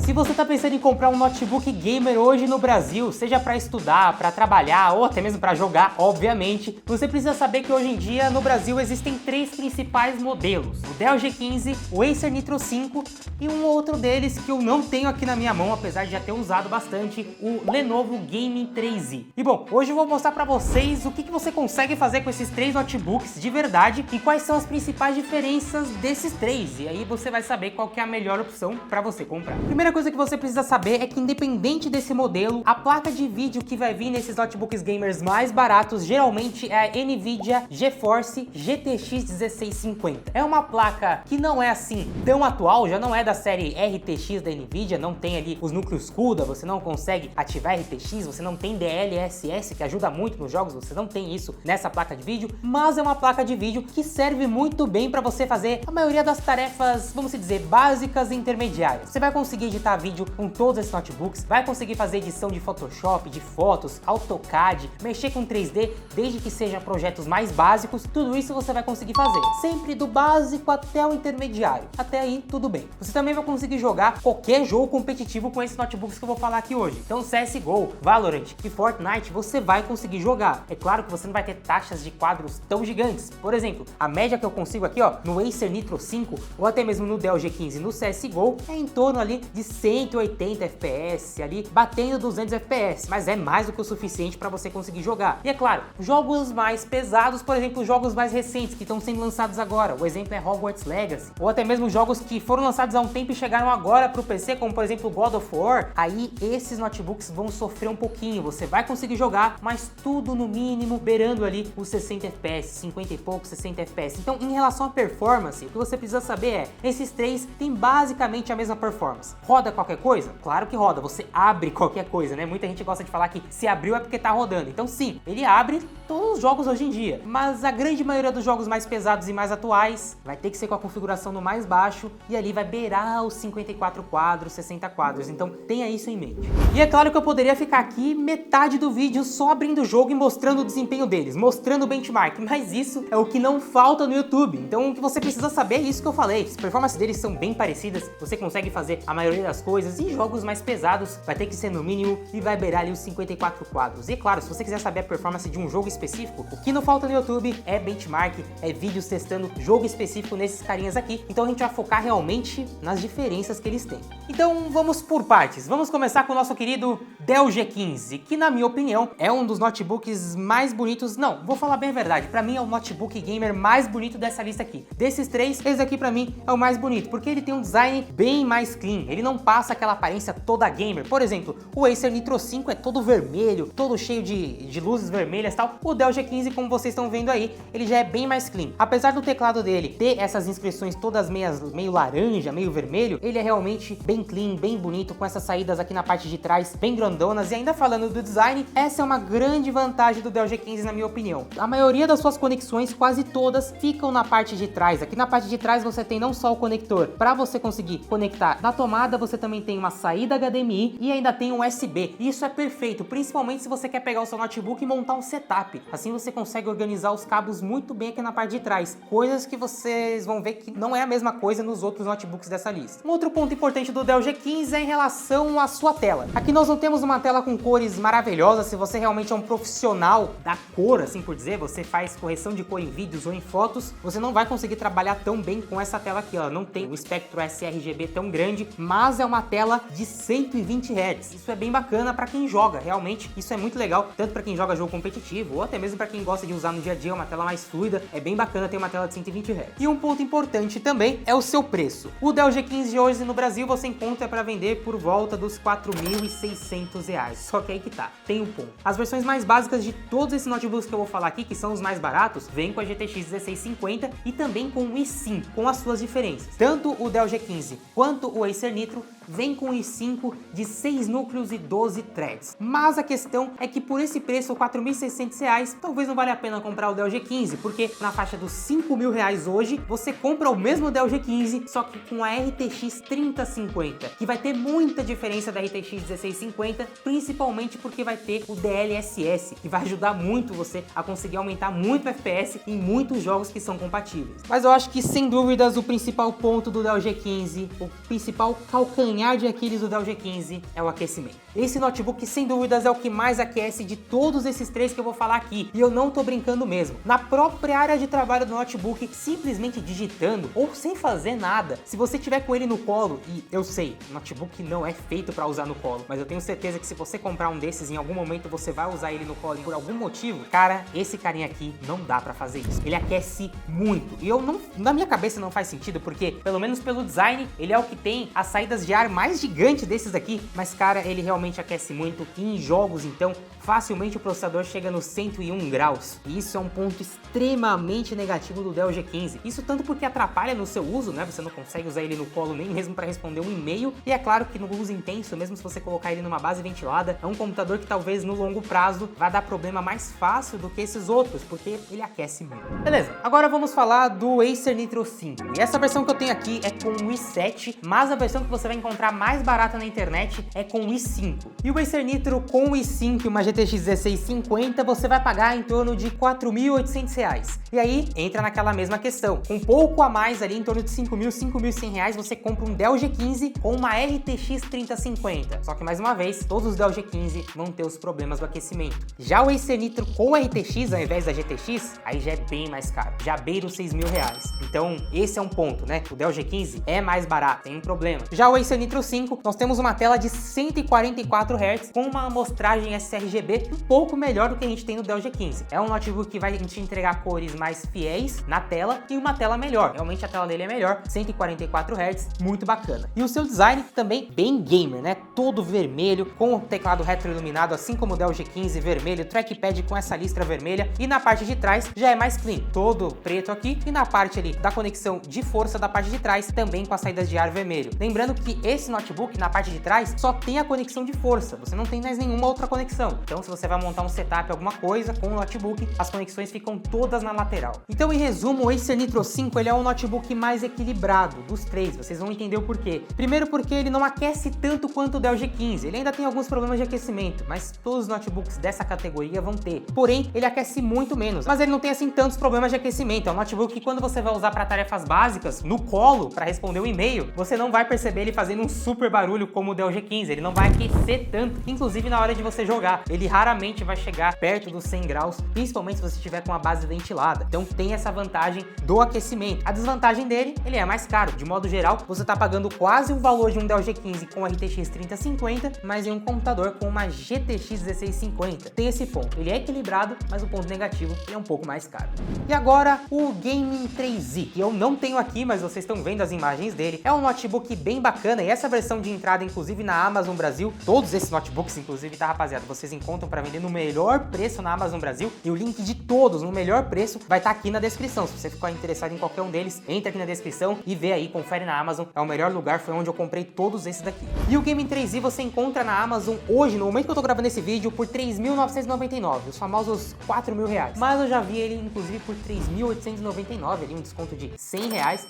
Se você tá pensando em comprar um notebook gamer hoje no Brasil, seja para estudar, para trabalhar ou até mesmo para jogar, obviamente, você precisa saber que hoje em dia no Brasil existem três principais modelos: o Dell G15, o Acer Nitro 5 e um outro deles que eu não tenho aqui na minha mão, apesar de já ter usado bastante, o Lenovo Gaming 3i. E bom, hoje eu vou mostrar para vocês o que você consegue fazer com esses três notebooks de verdade e quais são as principais diferenças desses três. E aí você vai saber qual que é a melhor opção para você comprar. Primeira coisa que você precisa saber é que, independente desse modelo, a placa de vídeo que vai vir nesses notebooks gamers mais baratos geralmente é a Nvidia GeForce GTX 1650. É uma placa que não é assim tão atual, já não é da série RTX da Nvidia, não tem ali os núcleos CUDA, você não consegue ativar RTX, você não tem DLSS, que ajuda muito nos jogos, você não tem isso nessa placa de vídeo, mas é uma placa de vídeo que serve muito bem para você fazer a maioria das tarefas, vamos dizer, básicas e intermediárias. Você vai conseguir editar vídeo com todos esses notebooks, vai conseguir fazer edição de Photoshop, de fotos, AutoCAD, mexer com 3D, desde que sejam projetos mais básicos, tudo isso você vai conseguir fazer. Sempre do básico até o intermediário. Até aí, tudo bem. Você também vai conseguir jogar qualquer jogo competitivo com esses notebooks que eu vou falar aqui hoje. Então CSGO, Valorant e Fortnite você vai conseguir jogar. É claro que você não vai ter taxas de quadros tão gigantes. Por exemplo, a média que eu consigo aqui, ó, no Acer Nitro 5 ou até mesmo no Dell G15 no CSGO é em torno ali de 180 FPS, ali batendo 200 FPS, mas é mais do que o suficiente para você conseguir jogar. E é claro, jogos mais pesados, por exemplo, jogos mais recentes que estão sendo lançados agora, o exemplo é Hogwarts Legacy, ou até mesmo jogos que foram lançados há um tempo e chegaram agora para o PC, como por exemplo God of War, aí esses notebooks vão sofrer um pouquinho, você vai conseguir jogar, mas tudo no mínimo beirando ali os 60 FPS, 50 e pouco, 60 FPS. Então, em relação à performance, o que você precisa saber é, esses três têm basicamente a mesma performance. Roda qualquer coisa? Claro que roda, você abre qualquer coisa, né? Muita gente gosta de falar que se abriu é porque tá rodando. Então sim, ele abre todos os jogos hoje em dia, mas a grande maioria dos jogos mais pesados e mais atuais vai ter que ser com a configuração no mais baixo e ali vai beirar os 54 quadros, 60 quadros, então tenha isso em mente. E é claro que eu poderia ficar aqui metade do vídeo só abrindo o jogo e mostrando o desempenho deles, mostrando o benchmark, mas isso é o que não falta no YouTube. Então o que você precisa saber é isso que eu falei, as performances deles são bem parecidas, você consegue fazer a maioria das coisas, e jogos mais pesados vai ter que ser no mínimo e vai beirar ali os 54 quadros. E é claro, se você quiser saber a performance de um jogo específico, o que não falta no YouTube é benchmark, é vídeos testando jogo específico nesses carinhas aqui, então a gente vai focar realmente nas diferenças que eles têm. Então vamos por partes, vamos começar com o nosso querido Dell G15, que na minha opinião é um dos notebooks mais bonitos, não, vou falar bem a verdade, pra mim é o notebook gamer mais bonito dessa lista aqui. Desses três, esse aqui pra mim é o mais bonito, porque ele tem um design bem mais clean, ele não passa aquela aparência toda gamer. Por exemplo, o Acer Nitro 5 é todo vermelho, todo cheio de luzes vermelhas e tal. O Dell G15, como vocês estão vendo aí, ele já é bem mais clean. Apesar do teclado dele ter essas inscrições todas meio laranja, meio vermelho, ele é realmente bem clean, bem bonito, com essas saídas aqui na parte de trás bem grandonas. E ainda falando do design, essa é uma grande vantagem do Dell G15 na minha opinião. A maioria das suas conexões, quase todas, ficam na parte de trás. Aqui na parte de trás você tem não só o conector para você conseguir conectar na tomada, você também tem uma saída HDMI e ainda tem um USB. Isso é perfeito, principalmente se você quer pegar o seu notebook e montar um setup. Assim você consegue organizar os cabos muito bem aqui na parte de trás. Coisas que vocês vão ver que não é a mesma coisa nos outros notebooks dessa lista. Um outro ponto importante do Dell G15 é em relação à sua tela. Aqui nós não temos uma tela com cores maravilhosas. Se você realmente é um profissional da cor, assim por dizer, você faz correção de cor em vídeos ou em fotos, você não vai conseguir trabalhar tão bem com essa tela aqui, ó. Não tem um espectro sRGB tão grande, mas é uma tela de 120 Hz. Isso é bem bacana para quem joga, realmente isso é muito legal, tanto para quem joga jogo competitivo ou até mesmo para quem gosta de usar no dia a dia uma tela mais fluida. É bem bacana ter uma tela de 120 Hz. E um ponto importante também é o seu preço. O Dell G15 hoje no Brasil você encontra para vender por volta dos R$ 4.600. Só que aí que tá, tem um ponto. As versões mais básicas de todos esses notebooks que eu vou falar aqui, que são os mais baratos, vêm com a GTX 1650 e também com o i5, com as suas diferenças. Tanto o Dell G15 quanto o Acer Nitro vem com i5 de 6 núcleos e 12 threads. Mas a questão é que por esse preço, R$ 4.600, talvez não valha a pena comprar o Dell G15, porque na faixa dos R$ 5.000 hoje, você compra o mesmo Dell G15, só que com a RTX 3050, que vai ter muita diferença da RTX 1650, principalmente porque vai ter o DLSS, que vai ajudar muito você a conseguir aumentar muito o FPS em muitos jogos que são compatíveis. Mas eu acho que, sem dúvidas, o principal ponto do Dell G15, o principal calcanhar calcanhar de Aquiles do Dell G15 é o aquecimento. Esse notebook sem dúvidas é o que mais aquece de todos esses três que eu vou falar aqui, e eu não tô brincando mesmo. Na própria área de trabalho do notebook, simplesmente digitando ou sem fazer nada, se você tiver com ele no colo, e eu sei, o notebook não é feito para usar no colo, mas eu tenho certeza que se você comprar um desses, em algum momento você vai usar ele no colo por algum motivo, cara, esse carinha aqui não dá para fazer isso. Ele aquece muito, e eu não, na minha cabeça não faz sentido, porque pelo menos pelo design, ele é o que tem as saídas de ar mais gigante desses daqui, mas cara, ele realmente aquece muito, e em jogos então, facilmente o processador chega nos 101 graus, e isso é um ponto extremamente negativo do Dell G15, isso tanto porque atrapalha no seu uso, né, você não consegue usar ele no colo nem mesmo para responder um e-mail, e é claro que no uso intenso, mesmo se você colocar ele numa base ventilada, é um computador que talvez no longo prazo vai dar problema mais fácil do que esses outros, porque ele aquece muito. Beleza, agora vamos falar do Acer Nitro 5, e essa versão que eu tenho aqui é com o i7, mas a versão que você vai encontrar mais barata na internet é com o i5. E o Acer Nitro com o i5 e uma GTX 1650 você vai pagar em torno de R$ 4.800. E aí entra naquela mesma questão, com um pouco a mais ali, em torno de R$ 5.000, R$ 5.100, você compra um Dell G15 com uma RTX 3050. Só que mais uma vez, todos os Dell G15 vão ter os problemas do aquecimento. Já o Acer Nitro com RTX ao invés da GTX, aí já é bem mais caro, já beira os R$ 6.000. Então esse é um ponto, né? O Dell G15 é mais barato, tem um problema. Já o Acer Nitro 5, nós temos uma tela de 144 Hz com uma amostragem sRGB um pouco melhor do que a gente tem no Dell G15. É um notebook que vai te entregar cores mais fiéis na tela e uma tela melhor. Realmente a tela dele é melhor, 144 Hz, muito bacana. E o seu design também bem gamer, né? Todo vermelho, com o teclado retroiluminado, assim como o Dell G15 vermelho, trackpad com essa listra vermelha, e na parte de trás já é mais clean, todo preto aqui, e na parte ali da conexão de força da parte de trás, também com as saídas de ar vermelho. Lembrando que esse notebook, na parte de trás, só tem a conexão de força, você não tem mais nenhuma outra conexão. Então se você vai montar um setup, alguma coisa com o notebook, as conexões ficam todas na lateral. Então em resumo, o Acer Nitro 5 ele é o notebook mais equilibrado dos três, vocês vão entender o porquê. Primeiro porque ele não aquece tanto quanto o Dell G15, ele ainda tem alguns problemas de aquecimento, mas todos os notebooks dessa categoria vão ter. Porém, ele aquece muito menos, mas ele não tem assim tantos problemas de aquecimento. É um notebook que quando você vai usar para tarefas básicas, no colo, para responder um e-mail, você não vai perceber ele fazendo um super barulho como o Dell G15, ele não vai aquecer tanto, inclusive na hora de você jogar, ele raramente vai chegar perto dos 100 graus, principalmente se você estiver com a base ventilada. Então tem essa vantagem do aquecimento. A desvantagem dele, ele é mais caro. De modo geral, você está pagando quase o valor de um Dell G15 com RTX 3050, mas em um computador com uma GTX 1650. Tem esse ponto. Ele é equilibrado, mas o ponto negativo, ele é um pouco mais caro. E agora, o Gaming 3i, que eu não tenho aqui, mas vocês estão vendo as imagens dele. É um notebook bem bacana, e essa versão de entrada, inclusive na Amazon Brasil, todos esses notebooks, inclusive, tá, rapaziada, vocês encontram para vender no melhor preço na Amazon Brasil, e o link de todos no melhor preço vai estar aqui na descrição. Se você ficar interessado em qualquer um deles, entra aqui na descrição e vê aí, confere na Amazon, é o melhor lugar, foi onde eu comprei todos esses daqui. E o Gaming 3i você encontra na Amazon hoje, no momento que eu tô gravando esse vídeo, por R$ 3.999, os famosos R$ 4.000. Mas eu já vi ele, inclusive, por R$ 3.899, ali um desconto de R$ 100.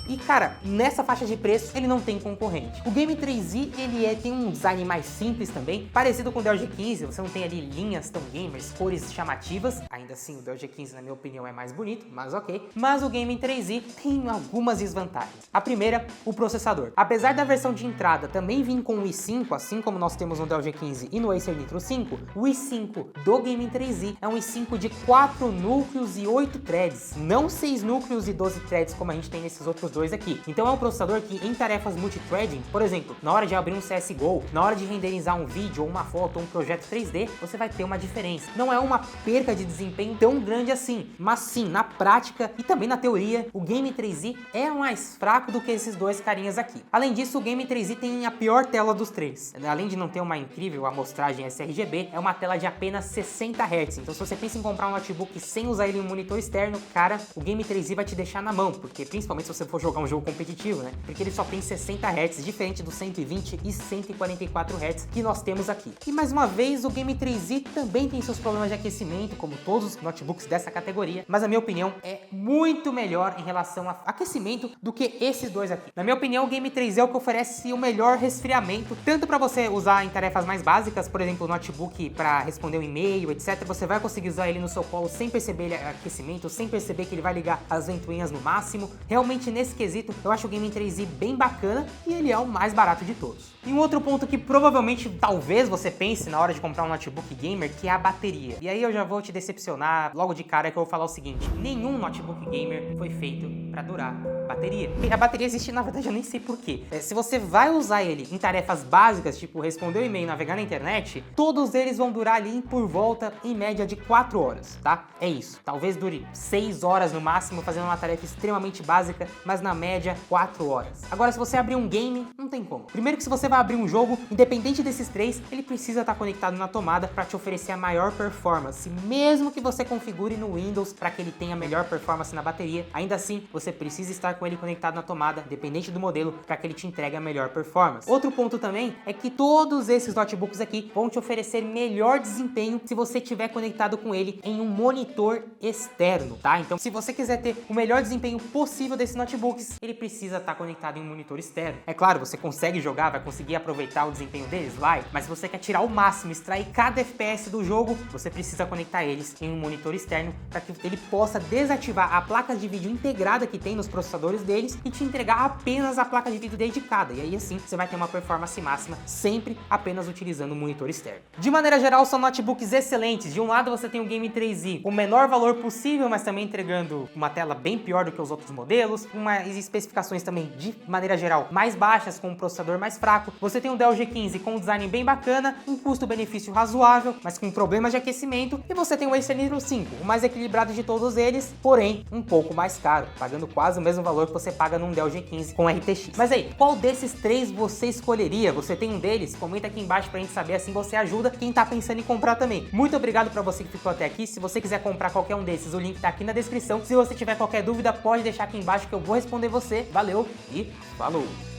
E, cara, nessa faixa de preço, ele não tem concorrente. O Gaming 3i, ele tem um design mais simples também, parecido com o Dell G15, você não tem ali linhas tão gamers, cores chamativas, ainda assim o Dell G15, na minha opinião, é mais bonito, mas ok. Mas o Gaming 3i tem algumas desvantagens. A primeira, o processador. Apesar da versão de entrada também vir com o i5, assim como nós temos no Dell G15 e no Acer Nitro 5, o i5 do Gaming 3i é um i5 de 4 núcleos e 8 threads, não 6 núcleos e 12 threads como a gente tem nesses outros dois aqui. Então é um processador que em tarefas multithreading, por exemplo, na hora de abrir um CSGO, na hora de renderizar um vídeo ou uma foto ou um projeto 3D, você vai ter uma diferença. Não é uma perca de desempenho tão grande assim, mas sim, na prática e também na teoria, o Gaming 3i é mais fraco do que esses dois carinhas aqui. Além disso, o Gaming 3i tem a pior tela dos três. Além de não ter uma incrível amostragem sRGB, é uma tela de apenas 60 Hz. Então se você pensa em comprar um notebook sem usar ele em um monitor externo, cara, o Gaming 3i vai te deixar na mão, porque principalmente se você for jogar um jogo competitivo, né? Porque ele só tem 60 Hz, diferente dos 120 e 144 Hz que nós temos aqui. E mais uma vez, o Gaming 3i também tem seus problemas de aquecimento, como todos os notebooks dessa categoria, mas a minha opinião é muito melhor em relação a aquecimento do que esses dois aqui. Na minha opinião, o Gaming 3i é o que oferece o melhor resfriamento, tanto para você usar em tarefas mais básicas, por exemplo, o notebook para responder um e-mail, etc. Você vai conseguir usar ele no seu colo sem perceber ele aquecimento, sem perceber que ele vai ligar as ventoinhas no máximo. Realmente, nesse quesito, eu acho o Gaming 3i bem bacana e ele é o mais barato de todos. E um outro ponto que provavelmente, talvez você pense na hora de comprar um notebook gamer, que é a bateria. E aí eu já vou te decepcionar logo de cara, que eu vou falar o seguinte: nenhum notebook gamer foi feito para durar bateria. E a bateria existe, na verdade, eu nem sei porquê. Se você vai usar ele em tarefas básicas, tipo responder o e-mail, navegar na internet, todos eles vão durar ali por volta, em média, de 4 horas, tá? É isso. Talvez dure 6 horas no máximo, fazendo uma tarefa extremamente básica, mas na média, 4 horas. Agora, se você abrir um game, não tem como. Primeiro que se você vai abrir um jogo, independente desses três, ele precisa estar conectado na tomada para te oferecer a maior performance. Mesmo que você configure no Windows para que ele tenha melhor performance na bateria, ainda assim, você precisa estar com ele conectado na tomada, dependente do modelo, para que ele te entregue a melhor performance. Outro ponto também é que todos esses notebooks aqui vão te oferecer melhor desempenho se você tiver conectado com ele em um monitor externo, tá? Então, se você quiser ter o melhor desempenho possível desses notebooks, ele precisa estar conectado em um monitor externo. É claro, você consegue jogar, vai conseguir aproveitar o desempenho deles, vai, mas se você quer tirar o máximo, extrair cada FPS do jogo, você precisa conectar eles em um monitor externo para que ele possa desativar a placa de vídeo integrada que tem nos processadores deles e te entregar apenas a placa de vídeo dedicada. E aí assim você vai ter uma performance máxima sempre apenas utilizando o monitor externo. De maneira geral, são notebooks excelentes. De um lado você tem o Game 3i, o menor valor possível, mas também entregando uma tela bem pior do que os outros modelos, umas especificações também de maneira geral mais baixas, com um processador mais fraco. Você tem o Dell G15 com um design bem bacana, um custo-benefício razoável, mas com problemas de aquecimento, e você tem o Acer Nitro 5, o mais equilibrado de todos eles, porém um pouco mais caro, pagando quase o mesmo valor que você paga num Dell G15 com RTX. Mas aí, qual desses três você escolheria? Você tem um deles? Comenta aqui embaixo pra gente saber, assim você ajuda quem tá pensando em comprar também. Muito obrigado pra você que ficou até aqui. Se você quiser comprar qualquer um desses, o link tá aqui na descrição. Se você tiver qualquer dúvida, pode deixar aqui embaixo que eu vou responder você. Valeu e falou!